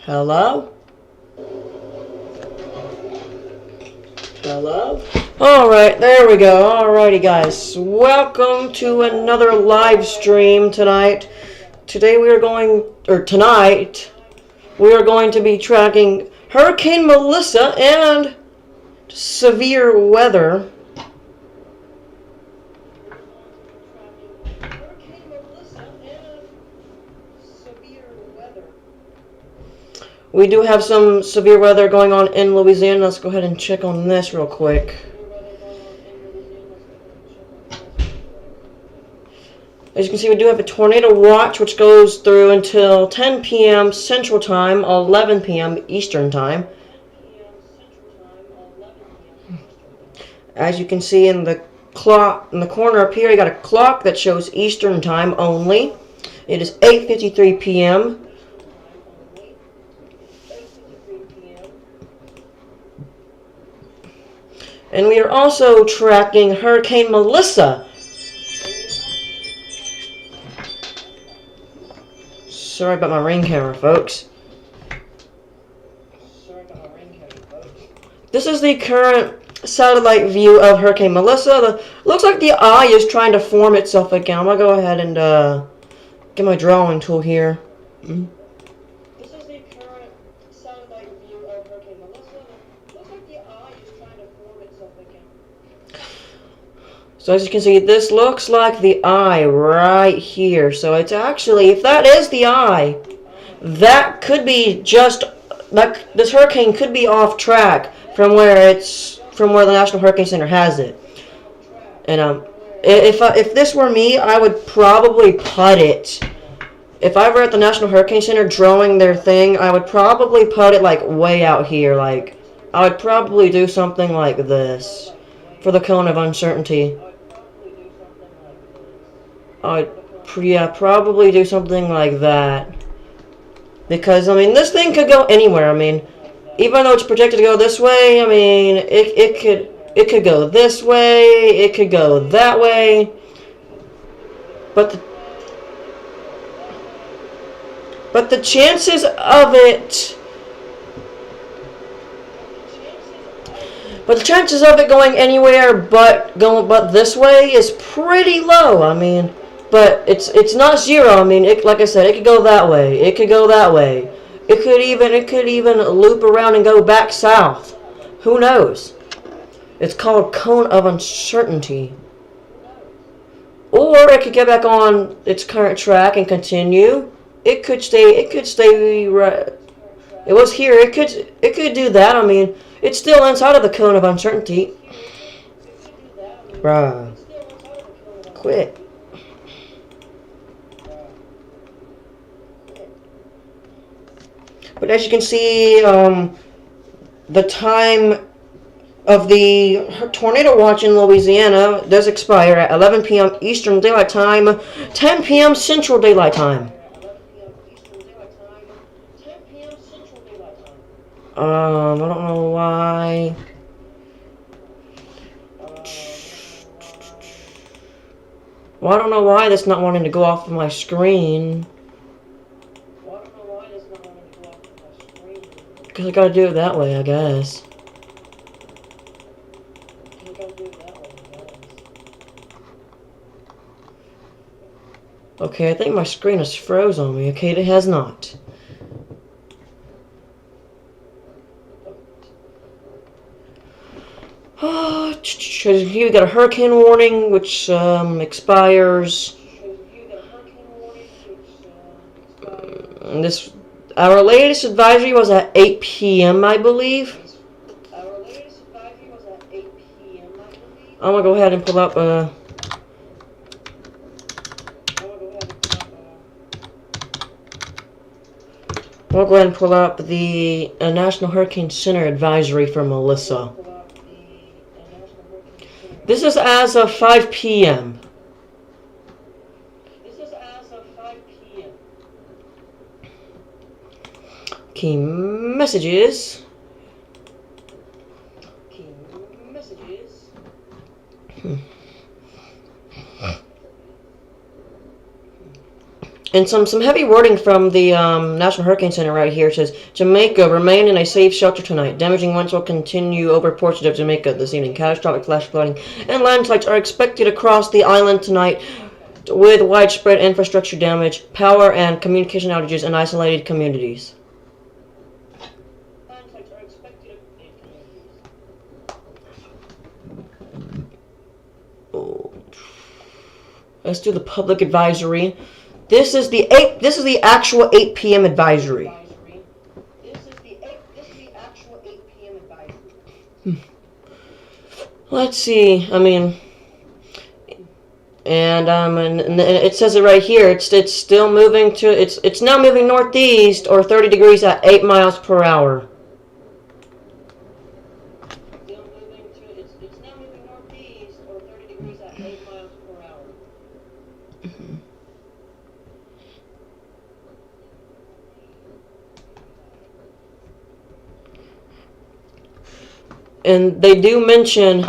Hello? Hello? Alright, there we go. Alrighty, guys. Welcome to another live stream tonight. Tonight, we are going to be tracking Hurricane Melissa and severe weather. We do have some severe weather going on in Louisiana. Let's go ahead and check on this real quick. As you can see, we do have a tornado watch, which goes through until 10 p.m. Central Time, 11 p.m. Eastern Time. As you can see in the clock in the corner up here, you got a clock that shows Eastern Time only. It is 8:53 p.m. And we are also tracking Hurricane Melissa. Sorry about my ring camera, folks. This is the current satellite view of Hurricane Melissa. Looks like the eye is trying to form itself again. I'm going to go ahead and get my drawing tool here. This is the current satellite view of Hurricane Melissa. Looks like the eye is trying to form itself again. So as you can see, this looks like the eye right here. So it's actually, if that is the eye, that could be just, like, this hurricane could be off track from where the National Hurricane Center has it. And if this were me, I would probably putt it. If I were at the National Hurricane Center drawing their thing, I would probably putt it like way out here. Like, I would probably do something like this for the cone of uncertainty. Probably do something like that. Because, I mean, this thing could go anywhere. I mean, even though it's projected to go this way, I mean, it could go this way, it could go that way. But the chances of it going anywhere but this way is pretty low. I mean, but it's not zero. I mean, like I said, it could go that way. It could go that way. It could even loop around and go back south. Who knows? It's called cone of uncertainty. Or it could get back on its current track and continue. It could stay right. It was here. It could do that. I mean, it's still inside of the cone of uncertainty. Bruh. Quit. But as you can see, the time of the tornado watch in Louisiana does expire at 11 p.m. Eastern Daylight Time, 10 p.m. Central Daylight Time. I don't know why. Well, I don't know why that's not wanting to go off of my screen. Because I gotta do it that way, I guess. Okay, I think my screen is froze on me. Okay, it has not. Here we got a hurricane warning, which expires. Our latest advisory was at 8 p.m. I believe. I'm gonna go ahead and pull up. We'll go ahead and pull up the National Hurricane Center advisory for Melissa. This is as of 5 p.m. Key messages. And some heavy wording from the National Hurricane Center right here. It says, Jamaica, remain in a safe shelter tonight. Damaging winds will continue over portions of Jamaica this evening. Catastrophic flash flooding and landslides are expected across the island tonight with widespread infrastructure damage, power and communication outages in isolated communities. Let's do the public advisory. This is the actual 8 p.m. advisory. Let's see. I mean, and it says it right here. It's still moving to it's now moving northeast or 30 degrees at 8 miles per hour. And they do mention,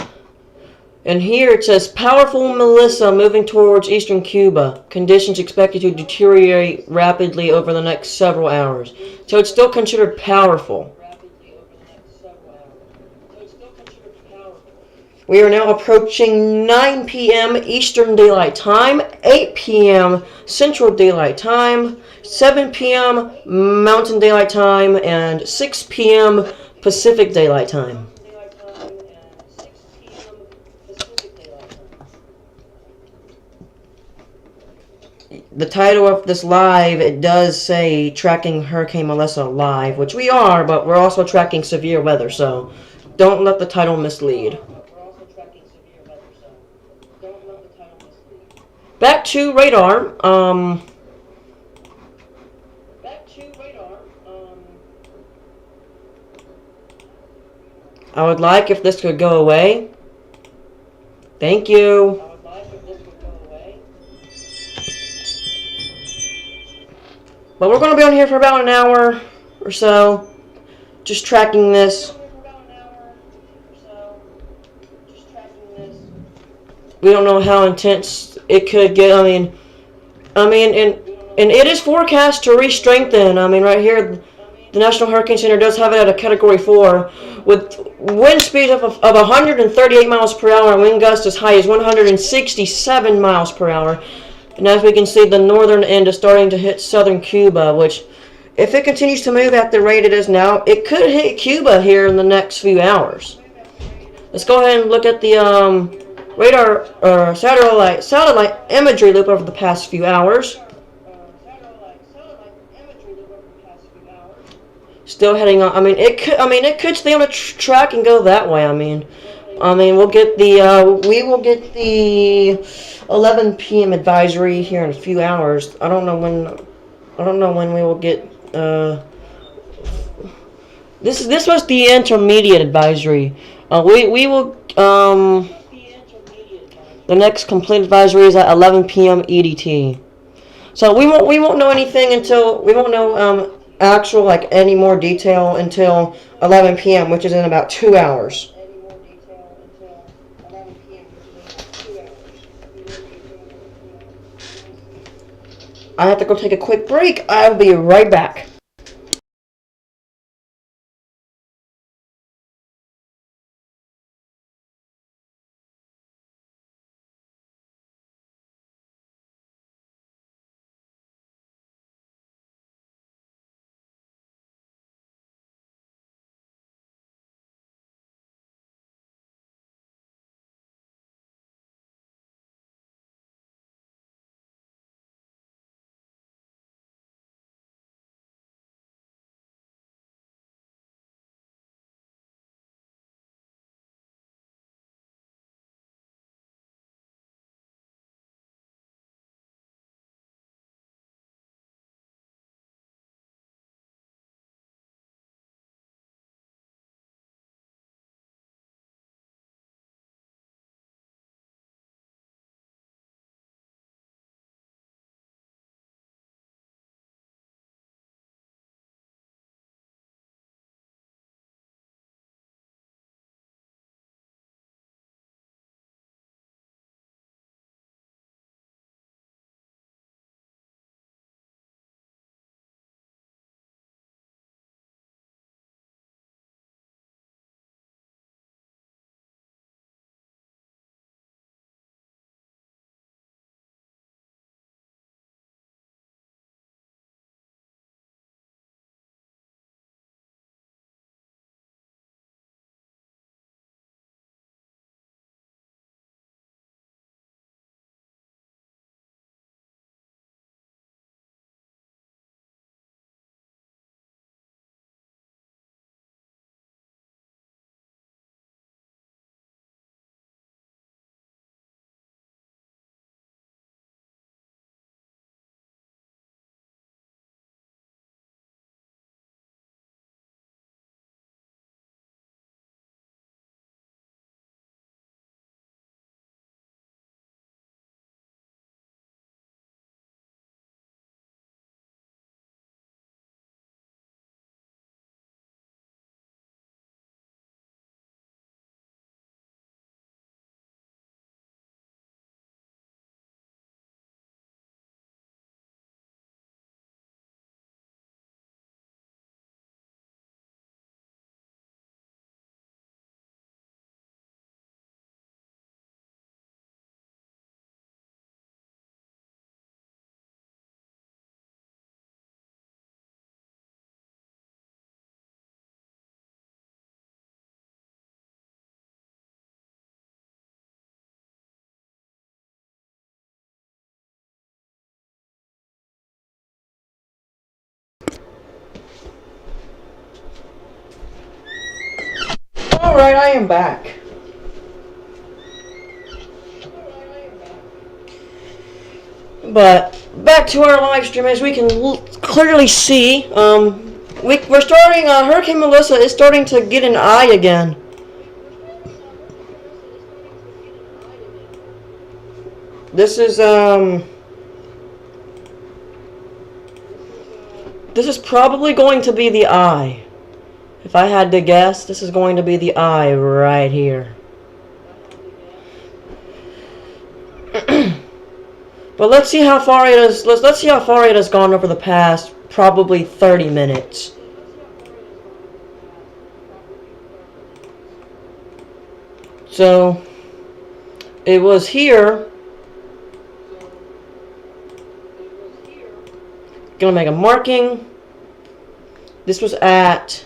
and here it says, powerful Melissa moving towards eastern Cuba. Conditions expected to deteriorate rapidly over the next several hours. So it's still considered powerful. We are now approaching 9 p.m. Eastern Daylight Time, 8 p.m. Central Daylight Time, 7 p.m. Mountain Daylight Time, and 6 p.m. Pacific Daylight Time. The title of this live, it does say tracking Hurricane Melissa live, which we are, but we're also tracking severe weather, so don't let the title mislead. Back to radar. I would like if this could go away. Thank you. But we're going to be on here for about an hour or so, just tracking this. We don't know how intense it could get. I mean, and it is forecast to re-strengthen. I mean, right here, the National Hurricane Center does have it at a Category 4 with wind speeds of 138 miles per hour and wind gusts as high as 167 miles per hour. And as we can see, the northern end is starting to hit southern Cuba, which, if it continues to move at the rate it is now, it could hit Cuba here in the next few hours. Let's go ahead and look at the radar or satellite imagery loop over the past few hours. Still heading on. I mean, it could stay on a track and go that way. I mean, we'll get we will get the 11 p.m. advisory here in a few hours. I don't know when we will get. This was the intermediate advisory. We will the next complete advisory is at 11 p.m. EDT. So we won't know anything until we won't know actual any more detail until 11 p.m., which is in about 2 hours. I have to go take a quick break. I'll be right back. Alright, I am back. But back to our live stream, as we can clearly see, we're starting, Hurricane Melissa is starting to get an eye again. This is probably going to be the eye. If I had to guess, this is going to be the eye right here. But let's see how far it is. Let's see how far it has gone over the past probably 30 minutes. So it was here. Gonna make a marking. This was at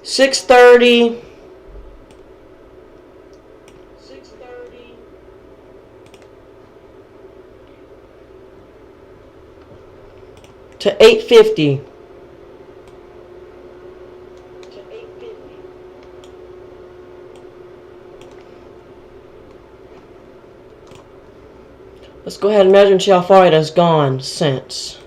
6:30. To 8:50. Let's go ahead and measure and see how far it has gone since.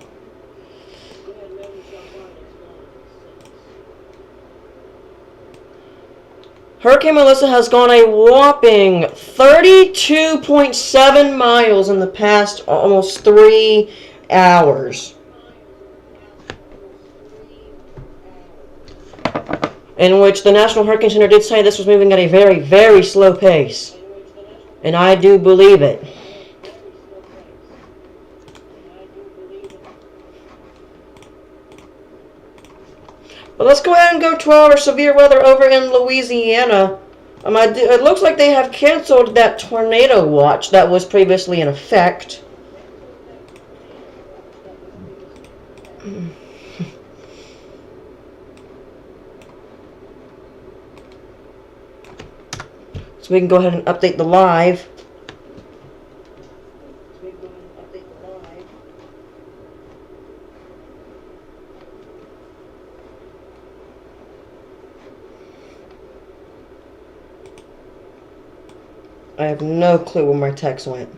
Hurricane Melissa has gone a whopping 32.7 miles in the past almost 3 hours. In which the National Hurricane Center did say this was moving at a very, very slow pace. And I do believe it. But let's go ahead and go to our severe weather over in Louisiana. It looks like they have canceled that tornado watch that was previously in effect. So we can go ahead and update the live. I have no clue where my text went.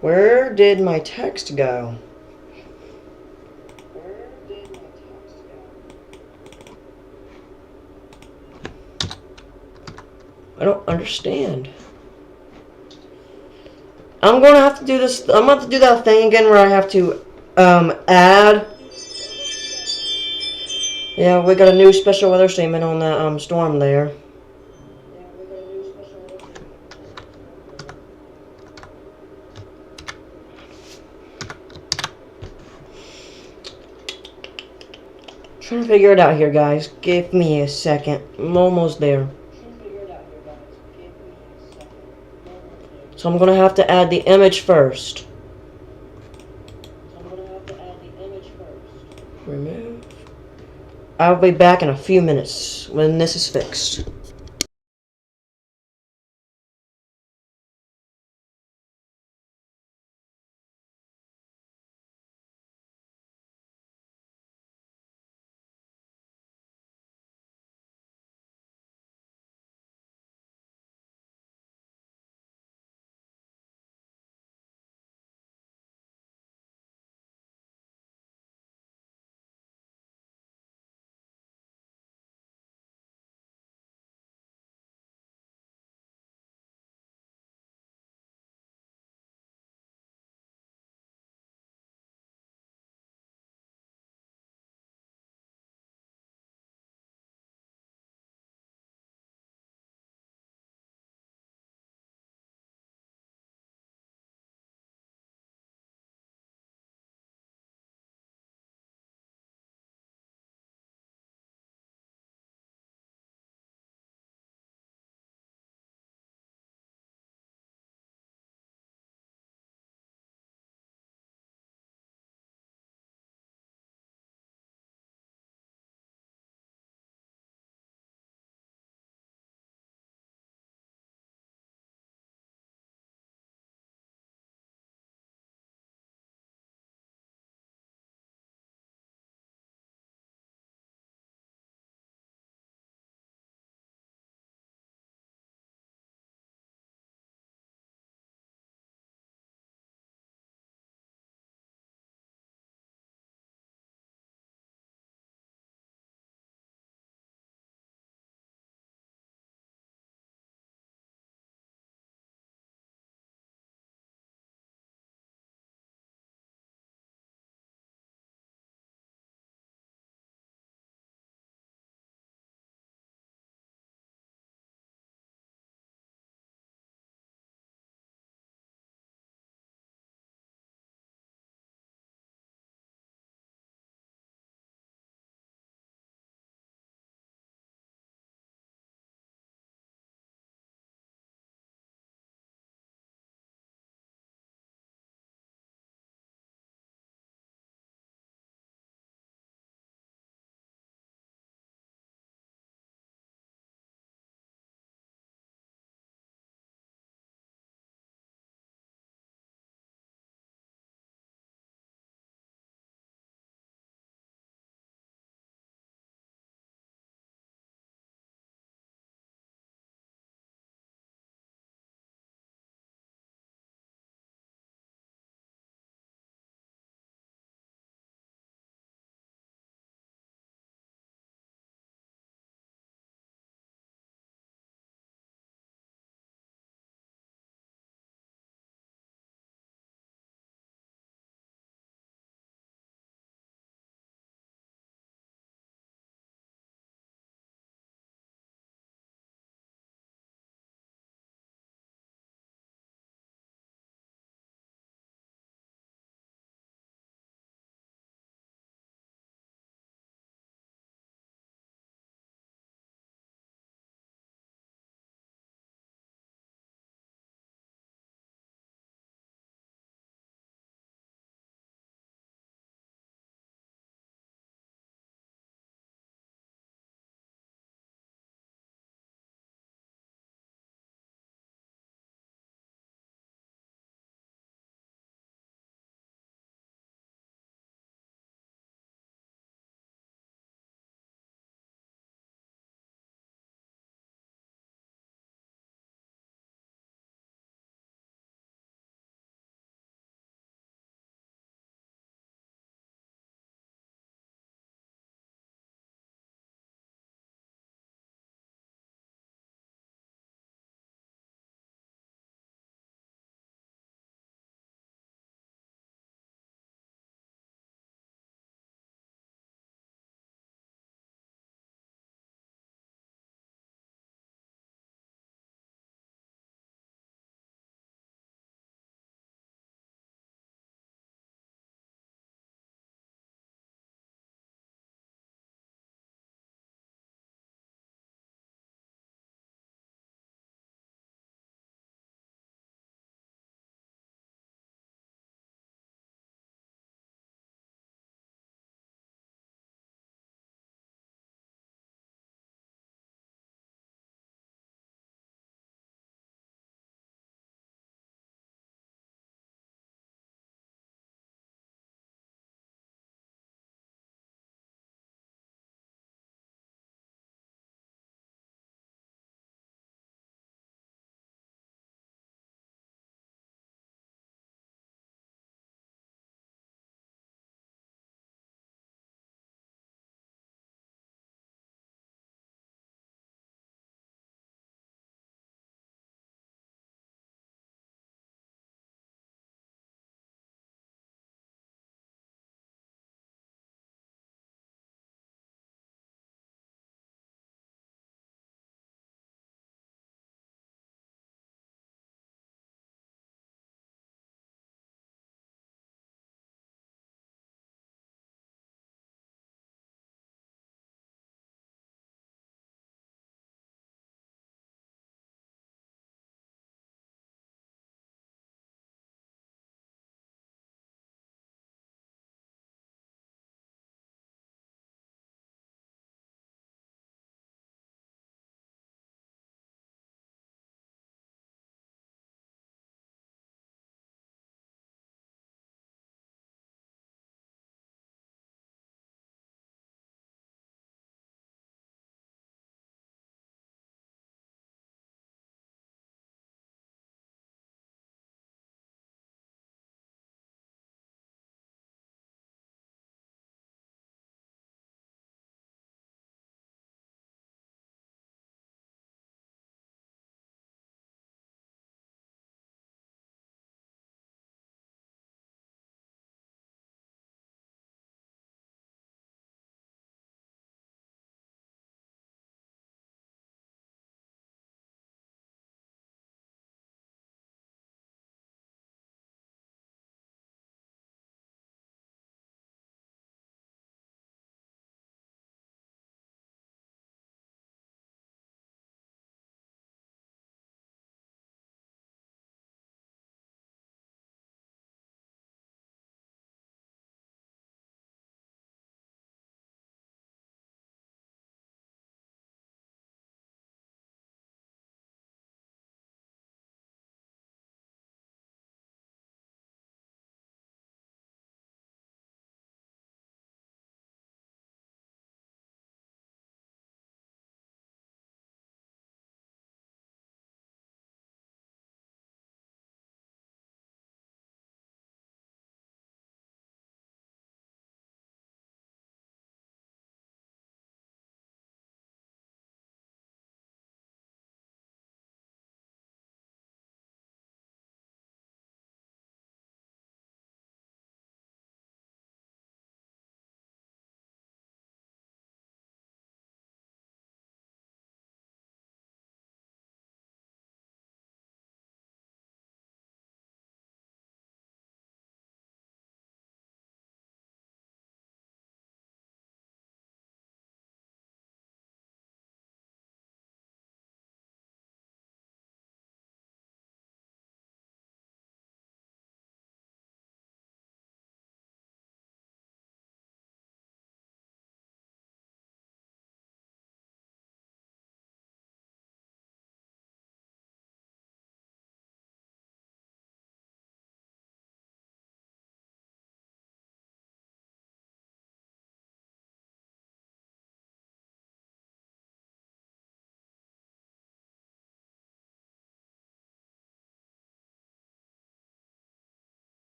Where did my text go? I don't understand. I'm going to have to do this. I'm going to have to do that thing again where I have to add. Yeah, we got a new special weather statement on that storm there. Trying to figure it out here, guys. Give me a second. I'm almost there. So I'm going to have to add the image first. Remove. I'll be back in a few minutes when this is fixed.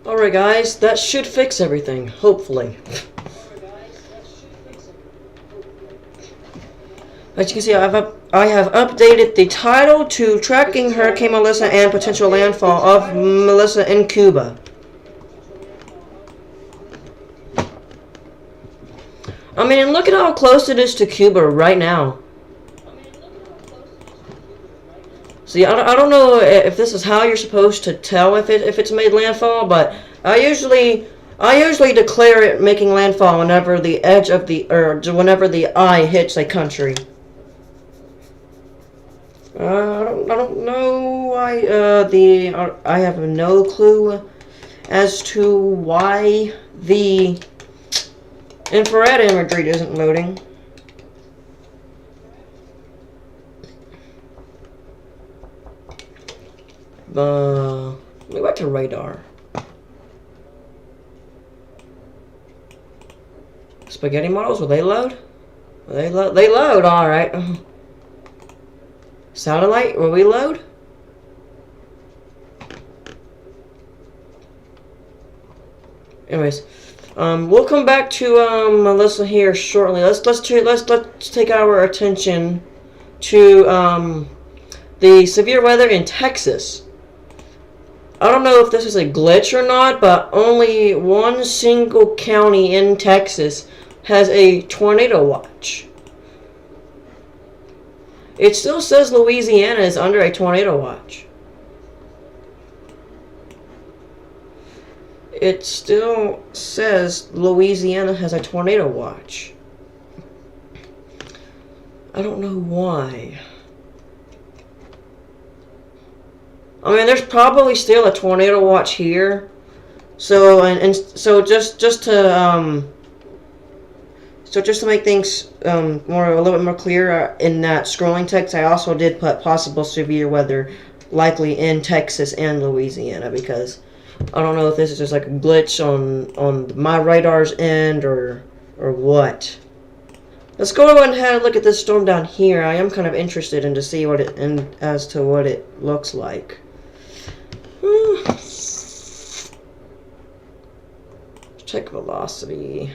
Alright guys, that should fix everything, hopefully. As you can see, I have updated the title to Tracking Hurricane Melissa and Potential Landfall of Melissa in Cuba. I mean, look at how close it is to Cuba right now. See, I don't know if this is how you're supposed to tell if it's made landfall, but I usually declare it making landfall whenever the edge of the whenever the eye hits a country. I don't know why I have no clue as to why the infrared imagery isn't loading. Let me go back to radar. Spaghetti models, will they load? They load, alright. Satellite, will we load? Anyways, we'll come back to Melissa here shortly. Let's take our attention to the severe weather in Texas. I don't know if this is a glitch or not, but only one single county in Texas has a tornado watch. It still says Louisiana is under a tornado watch. It still says Louisiana has a tornado watch. I don't know why. I mean, there's probably still a tornado watch here. So so just to make things a little bit more clear, in that scrolling text, I also did put possible severe weather likely in Texas and Louisiana, because I don't know if this is just like a glitch on my radar's end or what. Let's go ahead and look at this storm down here. I am kind of interested in to see what as to what it looks like. Check velocity.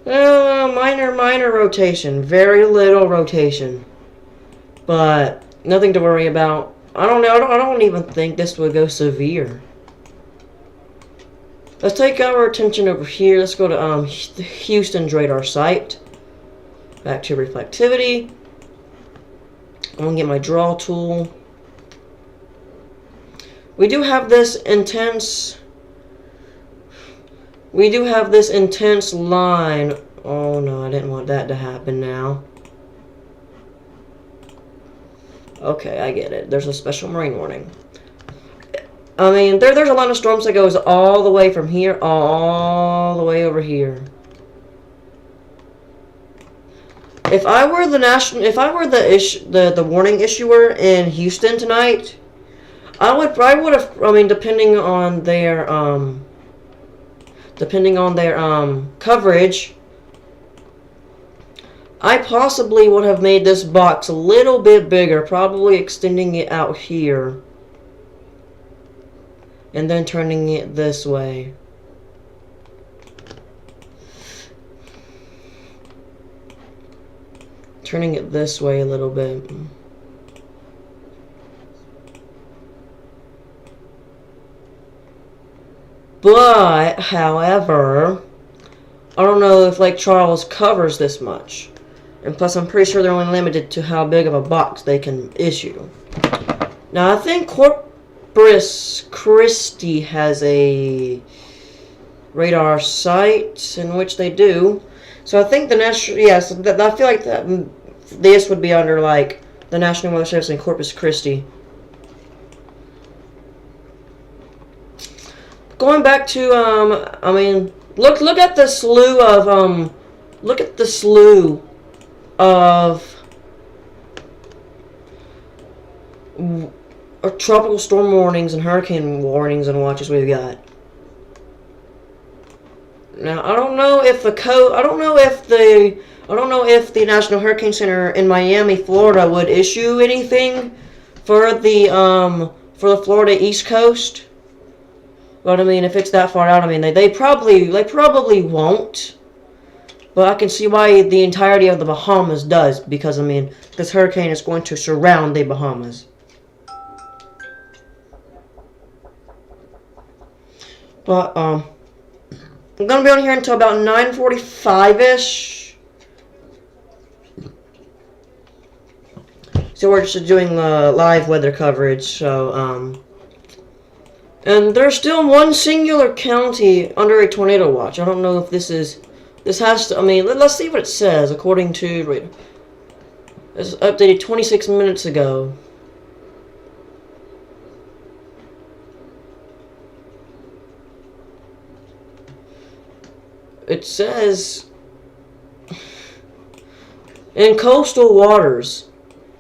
Minor rotation. Very little rotation. But nothing to worry about. I don't know. I don't even think this would go severe. Let's take our attention over here. Let's go to Houston's radar site. Back to reflectivity. I'm gonna get my draw tool. We do have this intense line. Oh no, I didn't want that to happen now. Okay, I get it. There's a special marine warning. I mean, there's a line of storms that goes all the way from here, all the way over here. If I were the warning issuer in Houston tonight, I would have. I mean, depending on their coverage, I possibly would have made this box a little bit bigger, probably extending it out here, and then turning it this way. Turning it this way a little bit. But, however, I don't know if Lake Charles covers this much. And plus, I'm pretty sure they're only limited to how big of a box they can issue. Now, I think Corpus Christi has a radar site in which they do. So I think the national, yes, I feel like that this would be under like the National Weather Service in Corpus Christi. Going back to I mean, look at the slew of tropical storm warnings and hurricane warnings and watches we've got. Now, I don't know if the National Hurricane Center in Miami, Florida would issue anything for the for the Florida East Coast. But I mean, if it's that far out, I mean, they probably won't. But I can see why the entirety of the Bahamas does, because I mean, this hurricane is going to surround the Bahamas. But I'm gonna be on here until about 9:45-ish. So we're just doing live weather coverage. So and there's still one singular county under a tornado watch. I don't know if this has to. I mean, let's see what it says according to. It's updated 26 minutes ago. It says in coastal waters.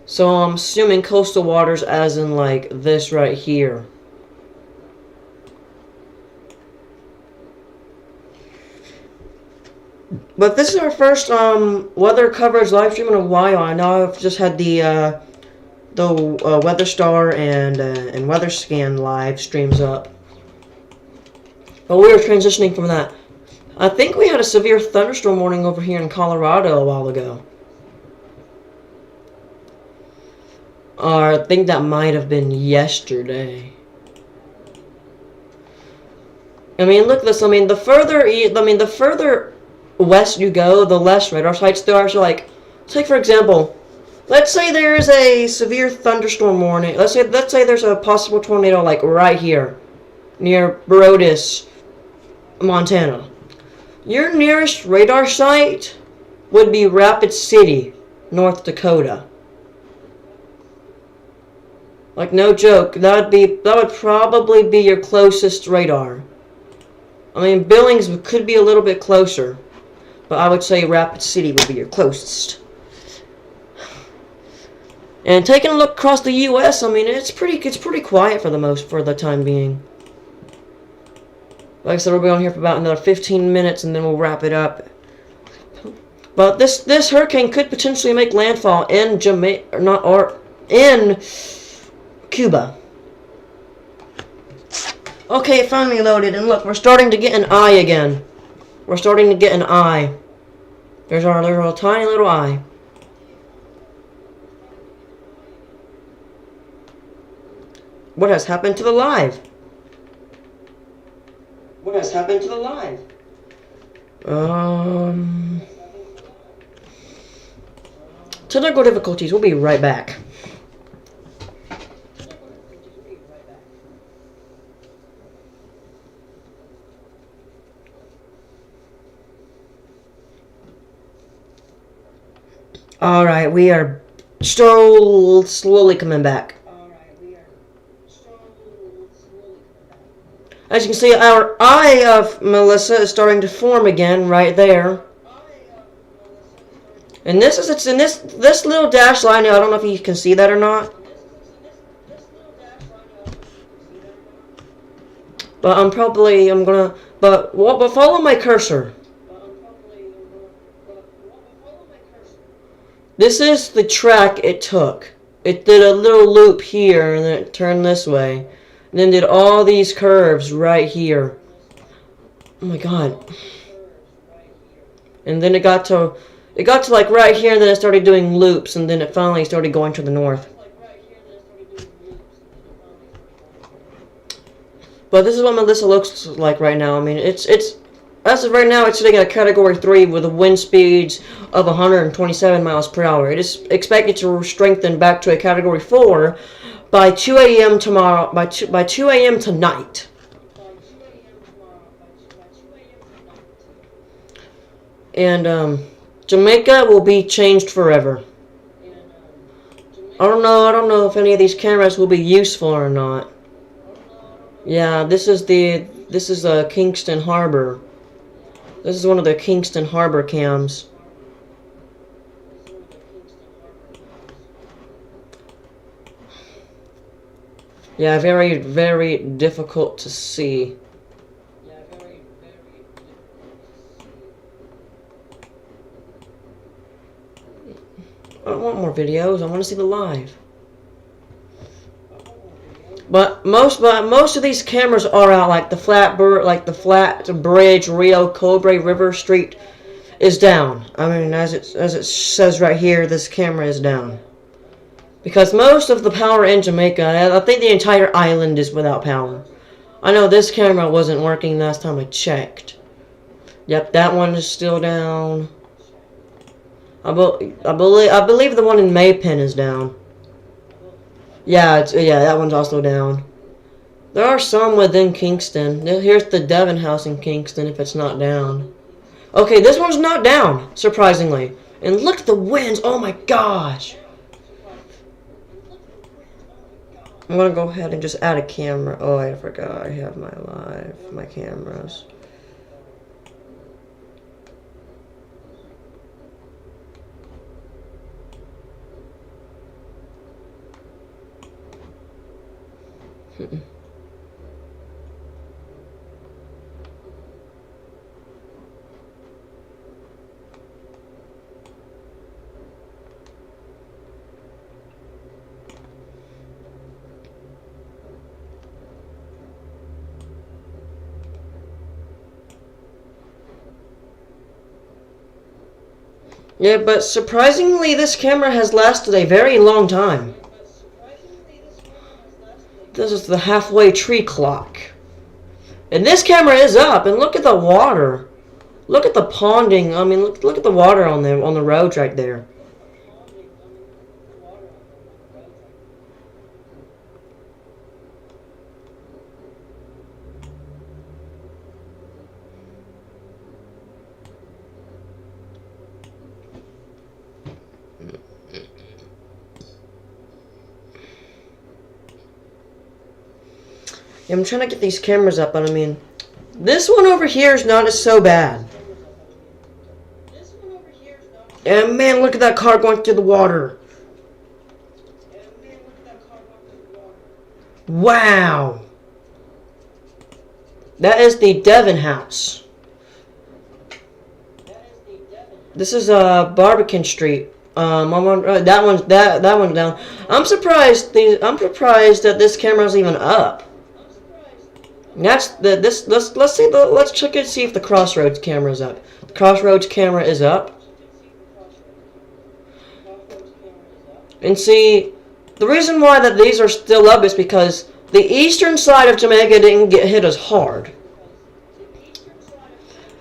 So I'm assuming coastal waters as in like this right here. But this is our first weather coverage live stream in a while. I know I've just had the Weather Star and Weather Scan live streams up. But we were transitioning from that. I think we had a severe thunderstorm warning over here in Colorado a while ago. Or I think that might have been yesterday. I mean, look at this. I mean, the further west you go, the less radar sites there are. So, like, take for example, let's say there is a severe thunderstorm warning. Let's say there's a possible tornado like right here, near Brodus, Montana. Your nearest radar site would be Rapid City, North Dakota. Like, no joke, that would probably be your closest radar. I mean, Billings could be a little bit closer, but I would say Rapid City would be your closest. And taking a look across the U.S., I mean, it's pretty quiet for the time being. Like I said, we'll be on here for about another 15 minutes, and then we'll wrap it up. But this hurricane could potentially make landfall in in Cuba. Okay, it finally loaded, and look, we're starting to get an eye again. We're starting to get an eye. There's our little tiny little eye. What has happened to the live? What has happened to the live? Technical difficulties. We'll be right back. Alright, we are slowly coming back. As you can see, our eye of Melissa is starting to form again right there. And it's in this little dashed line. I don't know if you can see that or not. But but follow my cursor. This is the track it took. It did a little loop here and then it turned this way. And then did all these curves right here. Oh my god. And then it got to like right here, and then it started doing loops, and then it finally started going to the north. But this is what Melissa looks like right now. I mean, it's as of right now, it's sitting at a Category 3 with the wind speeds of 127 miles per hour. It is expected to strengthen back to a Category 4 by 2 a.m. tomorrow. By 2 a.m. tonight. And Jamaica will be changed forever. I don't know if any of these cameras will be useful or not. Yeah, this is Kingston Harbor. This is one of the Kingston Harbor cams. Yeah, very, very difficult to see. I don't want more videos. I want to see the live. But most of these cameras are out, like the flat bridge, Rio Cobre River Street is down. I mean, as it says right here, this camera is down. Because most of the power in Jamaica, I think the entire island is without power. I know this camera wasn't working last time I checked. Yep, that one is still down. I believe the one in Maypen is down. Yeah, that one's also down. There are some within Kingston. Here's the Devon House in Kingston if it's not down. Okay, this one's not down, surprisingly. And look at the winds. Oh my gosh. I'm gonna go ahead and just add a camera. Oh, I forgot I have my cameras. Yeah, but surprisingly, this camera has lasted a very long time. This is the halfway tree clock. And this camera is up, and look at the water. Look at the ponding. I mean, look at the water on the roads right there. Yeah, I'm trying to get these cameras up, but I mean, this one over here is not so bad. And man, look at that car going through the water. Wow. That is the Devon House. This is Barbican Street. That one's down. I'm surprised that this camera's even up. Let's check and see if the Crossroads camera is up. The Crossroads camera is up. And see, the reason why that these are still up is because the eastern side of Jamaica didn't get hit as hard.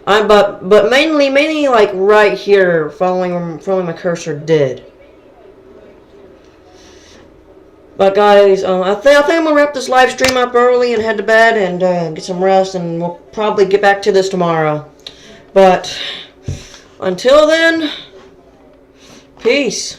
But mainly like right here, following my cursor did. But guys, I think I'm gonna wrap this live stream up early and head to bed and get some rest, and we'll probably get back to this tomorrow. But until then, peace.